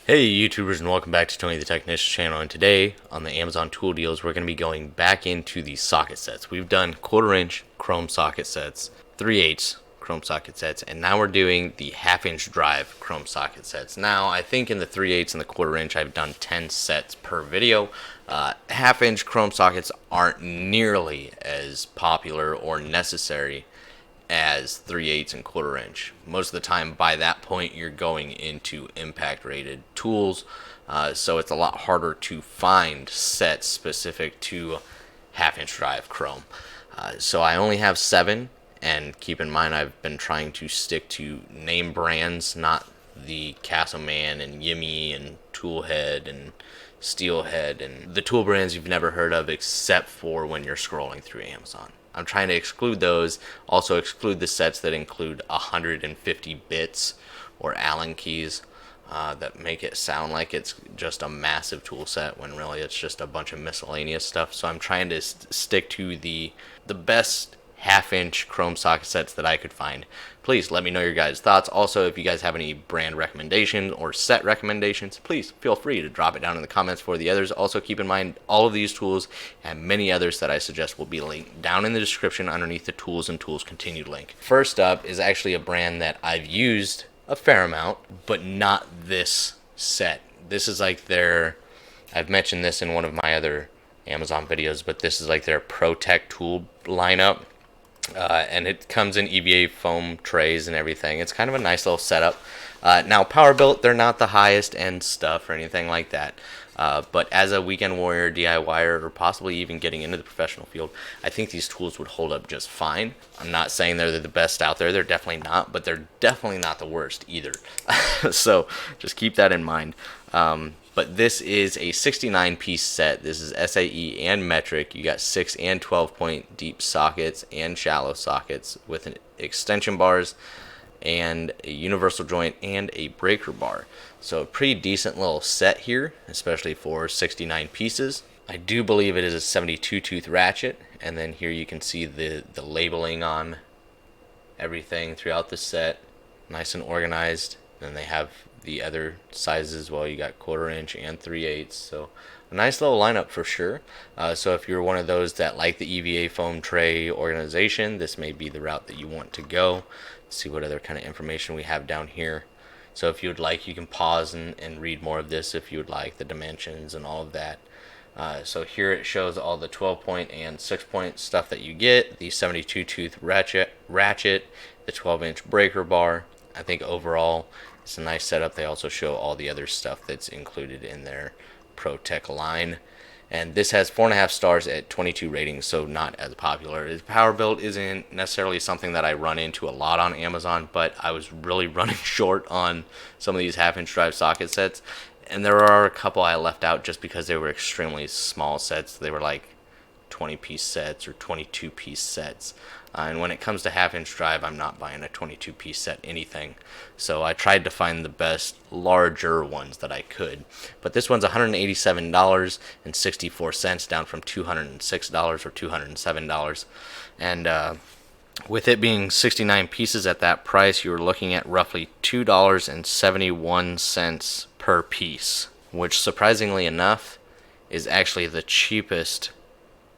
Hey YouTubers, and welcome back to Tony the Technician channel. And today on the Amazon tool deals, we're going to be going back into the socket sets. We've done 1/4 inch chrome socket sets, 3/8 chrome socket sets, and now we're doing the 1/2 inch drive chrome socket sets. Now I think in the 3/8 and the 1/4 inch I've done 10 sets per video. 1/2 inch chrome sockets aren't nearly as popular or necessary as 3/8 and 1/4 inch. Most of the time by that point you're going into impact rated tools, so it's a lot harder to find sets specific to 1/2 inch drive chrome. So I only have 7, and keep in mind I've been trying to stick to name brands, not the Castleman and Yimmy and Toolhead and Steelhead and the tool brands you've never heard of except for when you're scrolling through Amazon. I'm trying to exclude those, also exclude the sets that include 150 bits or Allen keys that make it sound like it's just a massive tool set when really it's just a bunch of miscellaneous stuff. So I'm trying to stick to the best 1/2 inch chrome socket sets that I could find. Please let me know your guys' thoughts. Also, if you guys have any brand recommendations or set recommendations, please feel free to drop it down in the comments for the others. Also, keep in mind all of these tools and many others that I suggest will be linked down in the description underneath the tools and tools continued link. First up is actually a brand that I've used a fair amount, but not this set. This is like I've mentioned this in one of my other Amazon videos, but this is like their pro-tec tool lineup. And it comes in EVA foam trays and everything. It's kind of a nice little setup. Now, Powerbuilt, they're not the highest end stuff or anything like that. But as a weekend warrior, DIYer, or possibly even getting into the professional field, I think these tools would hold up just fine. I'm not saying they're the best out there. They're definitely not, but they're definitely not the worst either. So just keep that in mind. But this is a 69-piece set. This is SAE and metric. You got 6 and 12-point deep sockets and shallow sockets with an extension bars and a universal joint and a breaker bar. So a pretty decent little set here, especially for 69 pieces. I do believe it is a 72 tooth ratchet, and then here you can see the labeling on everything throughout the set, nice and organized. Then they have the other sizes as well. You got 1/4 inch and 3/8, so a nice little lineup for sure. So if you're one of those that like the EVA foam tray organization, this may be the route that you want to go. Let's see what other kind of information we have down here. So if you would like, you can pause and read more of this if you would like, the dimensions and all of that. So here it shows all the 12-point and 6-point stuff that you get, the 72 tooth ratchet, the 12-inch breaker bar. I think overall it's a nice setup. They also show all the other stuff that's included in their pro-tec line. And this has 4.5 stars at 22 ratings, so not as popular. Powerbuilt isn't necessarily something that I run into a lot on Amazon, but I was really running short on some of these 1/2 inch drive socket sets. And there are a couple I left out just because they were extremely small sets. They were like 20-piece sets or 22-piece sets. And when it comes to 1/2 inch drive, I'm not buying a 22-piece set anything. So I tried to find the best larger ones that I could. But this one's $187.64, down from $206 or $207. And with it being 69 pieces at that price, you were looking at roughly $2.71 per piece, which surprisingly enough is actually the cheapest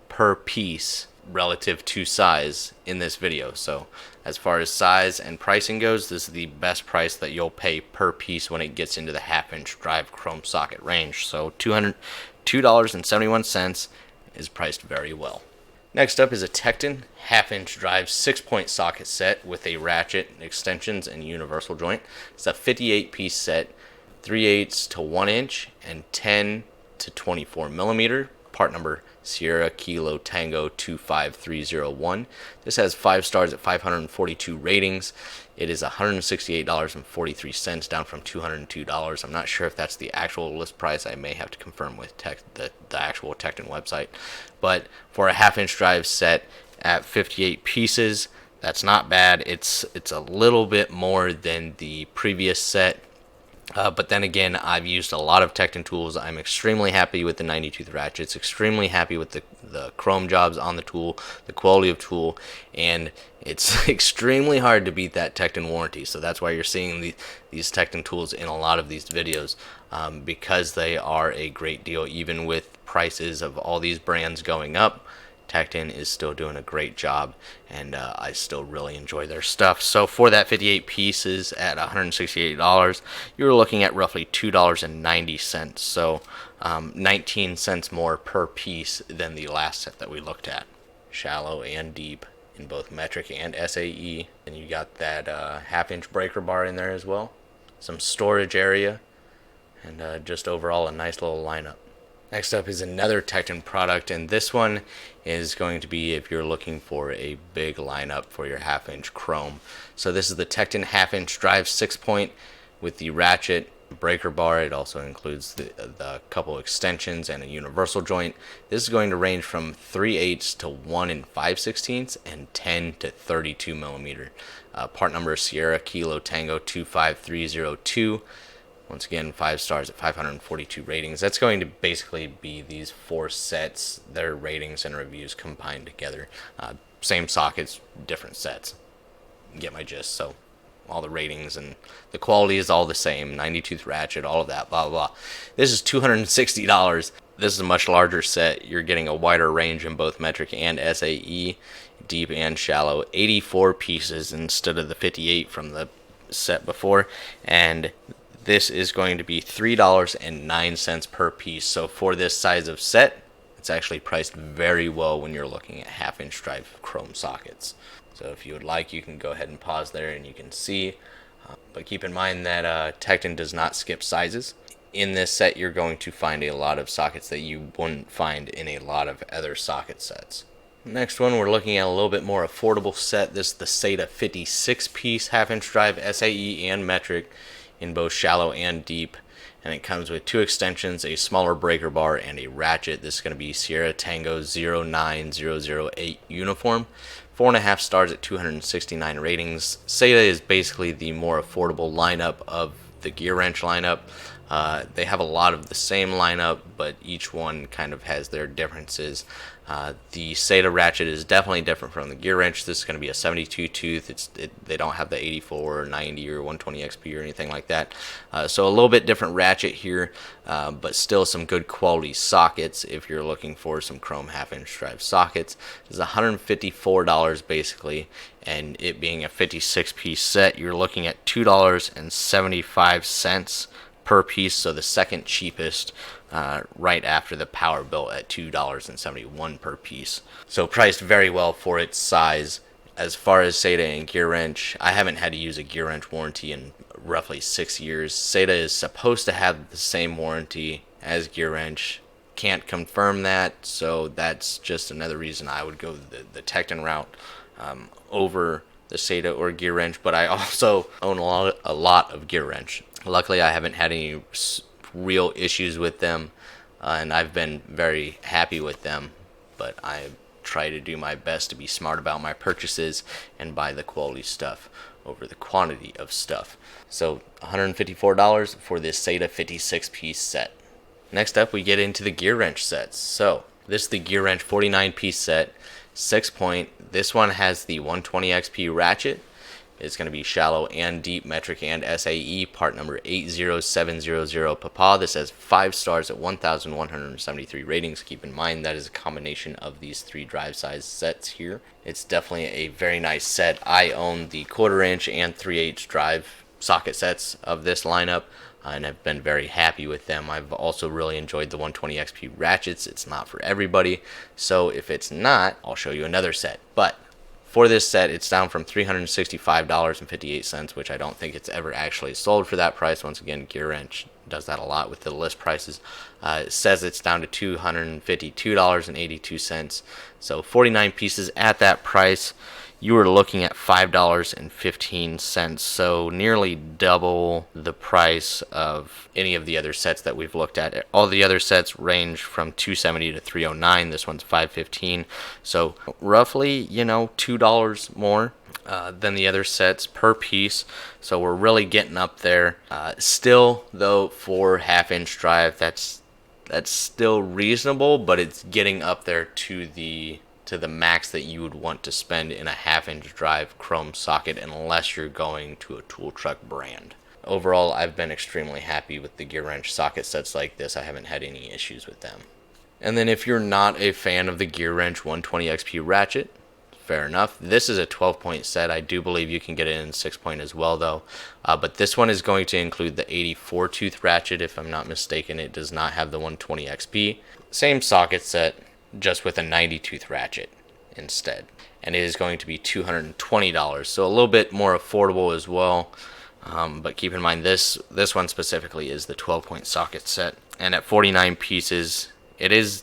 per piece relative to size in this video. So as far as size and pricing goes, this is the best price that you'll pay per piece when it gets into the 1/2 inch drive chrome socket range. So $2.71 is priced very well. Next up is a Tekton 1/2 inch drive 6-point socket set with a ratchet, extensions, and universal joint. It's a 58-piece set, 3/8 to 1 inch and 10 to 24 millimeter. Part number Sierra Kilo Tango 25301. This has 5 stars at 542 ratings. It is $168.43, down from $202. I'm not sure if that's the actual list price. I may have to confirm with the actual Tekton website. But for a 1/2 inch drive set at 58 pieces, that's not bad. It's a little bit more than the previous set. But then again, I've used a lot of Tekton tools. I'm extremely happy with the 90 tooth ratchets, extremely happy with the chrome jobs on the tool, the quality of tool, and it's extremely hard to beat that Tekton warranty. So that's why you're seeing these Tekton tools in a lot of these videos, because they are a great deal. Even with prices of all these brands going up, Tekton is still doing a great job, and I still really enjoy their stuff. So for that 58 pieces at $168, you're looking at roughly $2.90. So 19 cents more per piece than the last set that we looked at. Shallow and deep in both metric and SAE. And you got that half-inch breaker bar in there as well. Some storage area, and just overall a nice little lineup. Next up is another Tekton product, and this one is going to be if you're looking for a big lineup for your half-inch chrome. So this is the Tekton half-inch drive 6-point with the ratchet breaker bar. It also includes the couple extensions and a universal joint. This is going to range from 3/8 to 1 5/16 and 10 to 32 millimeter. Part number is Sierra Kilo Tango 25302. Once again, 5 stars at 542 ratings. That's going to basically be these 4 sets, their ratings and reviews combined together. Same sockets, different sets. You get my gist. So all the ratings and the quality is all the same. 90 tooth ratchet, all of that, blah, blah, blah. This is $260. This is a much larger set. You're getting a wider range in both metric and SAE, deep and shallow. 84 pieces instead of the 58 from the set before. And this is going to be $3.09 per piece. So for this size of set, it's actually priced very well when you're looking at half-inch drive chrome sockets. So if you would like, you can go ahead and pause there and you can see. But keep in mind that Tekton does not skip sizes. In this set, you're going to find a lot of sockets that you wouldn't find in a lot of other socket sets. Next one, we're looking at a little bit more affordable set. This is the Sata 56-piece half-inch drive SAE and metric in both shallow and deep, and it comes with 2 extensions, a smaller breaker bar, and a ratchet. This is going to be Sierra Tango 09008 uniform. 4.5 stars at 269 ratings. Sata is basically the more affordable lineup of the Gearwrench lineup. They have a lot of the same lineup, but each one kind of has their differences. The Sata ratchet is definitely different from the Gearwrench. This is going to be a 72 tooth. They don't have the 84 or 90 or 120 XP or anything like that. So a little bit different ratchet here, but still some good quality sockets if you're looking for some chrome half-inch drive sockets. This is $154 basically, and it being a 56-piece set, you're looking at $2.75 per piece, so the second cheapest, right after the Powerbuilt at $2.71 per piece. So priced very well for its size. As far as Sata and Gearwrench, I haven't had to use a Gearwrench warranty in roughly 6 years. Sata is supposed to have the same warranty as Gearwrench. Can't confirm that, so that's just another reason I would go the Tekton route over the Sata or Gearwrench, but I also own a lot of Gearwrench. Luckily, I haven't had any real issues with them, and I've been very happy with them, but I try to do my best to be smart about my purchases and buy the quality stuff over the quantity of stuff. So $154 for this Sata 56-piece set. Next up, we get into the Gearwrench sets. So this is the Gearwrench 49-piece set, 6-point. This one has the 120 XP ratchet. It's going to be shallow and deep, metric and SAE, part number 80700 Papa. This has 5 stars at 1,173 ratings. Keep in mind that is a combination of these 3 drive size sets here. It's definitely a very nice set. I own the 1/4 inch and 3/8 drive socket sets of this lineup, and I've been very happy with them. I've also really enjoyed the 120 XP ratchets. It's not for everybody, so if it's not, I'll show you another set. But for this set, it's down from $365.58, which I don't think it's ever actually sold for that price. Once again, Gearwrench does that a lot with the list prices. It says it's down to $252.82. So 49 pieces at that price. you were looking at $5.15, so nearly double the price of any of the other sets that we've looked at. All the other sets range from $270 to $309. This one's $515, so roughly, you know, $2 more than the other sets per piece. So we're really getting up there. Still, though, for half-inch drive, that's still reasonable, but it's getting up there to the max that you would want to spend in a half-inch drive chrome socket, unless you're going to a tool truck brand. Overall, I've been extremely happy with the Gearwrench socket sets like this. I haven't had any issues with them. And then if you're not a fan of the Gearwrench 120XP ratchet, fair enough. This is a 12-point set. I do believe you can get it in 6-point as well, though. But this one is going to include the 84-tooth ratchet. If I'm not mistaken, it does not have the 120XP. Same socket set, just with a 90-tooth ratchet instead. And it is going to be $220, so a little bit more affordable as well. But keep in mind, this one specifically is the 12-point socket set. And at 49 pieces, it is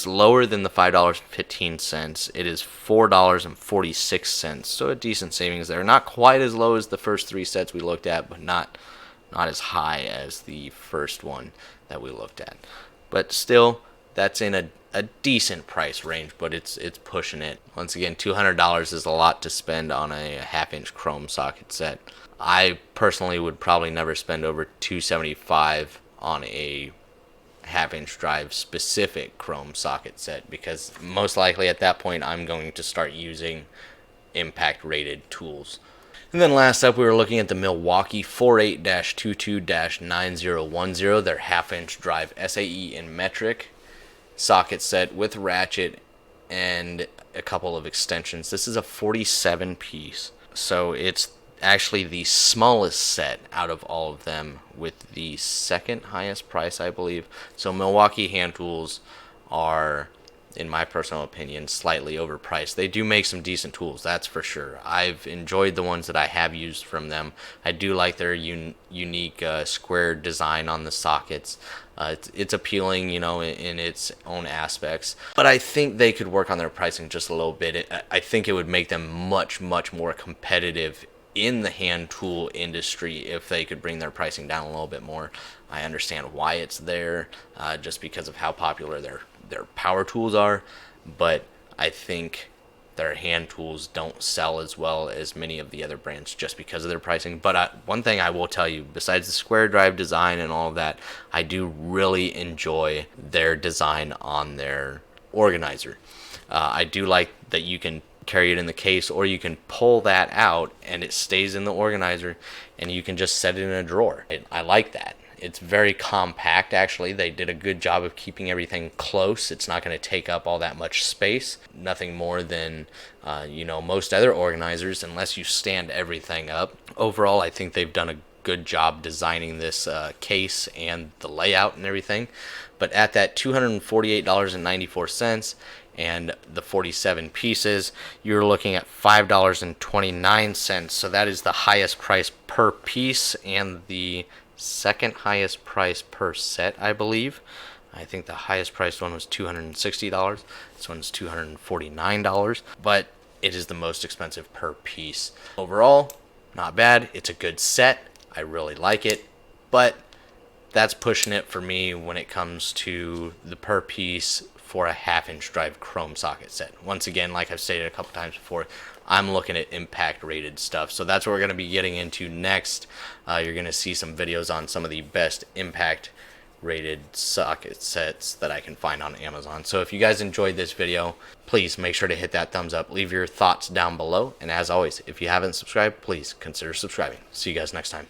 lower than the $5.15. It is $4.46, so a decent savings there. Not quite as low as the first three sets we looked at, but not as high as the first one that we looked at. But still, that's in a decent price range, but it's pushing it. Once again, $200 is a lot to spend on a half-inch chrome socket set. I personally would probably never spend over $275 on a half-inch drive specific chrome socket set, because most likely at that point I'm going to start using impact rated tools. And then last up, we were looking at the Milwaukee 48-22-9010, their half-inch drive SAE in metric socket set with ratchet and a couple of extensions. This is a 47 piece, so it's actually the smallest set out of all of them, with the second highest price, I believe. So Milwaukee hand tools are, in my personal opinion, slightly overpriced. They do make some decent tools, that's for sure. I've enjoyed the ones that I have used from them. I do like their unique square design on the sockets. It's appealing, you know, in its own aspects. But I think they could work on their pricing just a little bit. I think it would make them much, much more competitive in the hand tool industry if they could bring their pricing down a little bit more. I understand why it's there, just because of how popular their power tools are, but I think their hand tools don't sell as well as many of the other brands just because of their pricing. But one thing I will tell you, besides the square drive design and all of that, I do really enjoy their design on their organizer. I do like that you can carry it in the case, or you can pull that out and it stays in the organizer and you can just set it in a drawer. I like that. It's very compact, actually. They did a good job of keeping everything close. It's not going to take up all that much space. Nothing more than, most other organizers, unless you stand everything up. Overall, I think they've done a good job designing this case and the layout and everything. But at that $248.94 and the 47 pieces, you're looking at $5.29. So that is the highest price per piece and the second highest price per set, I believe. I think the highest priced one was $260. This one's $249, but it is the most expensive per piece. Overall, not bad. It's a good set. I really like it, but that's pushing it for me when it comes to the per piece for a half-inch drive chrome socket set. Once again, like I've stated a couple times before, I'm looking at impact rated stuff. So that's what we're going to be getting into next. You're going to see some videos on some of the best impact rated socket sets that I can find on Amazon. So if you guys enjoyed this video, please make sure to hit that thumbs up. Leave your thoughts down below. And as always, if you haven't subscribed, please consider subscribing. See you guys next time.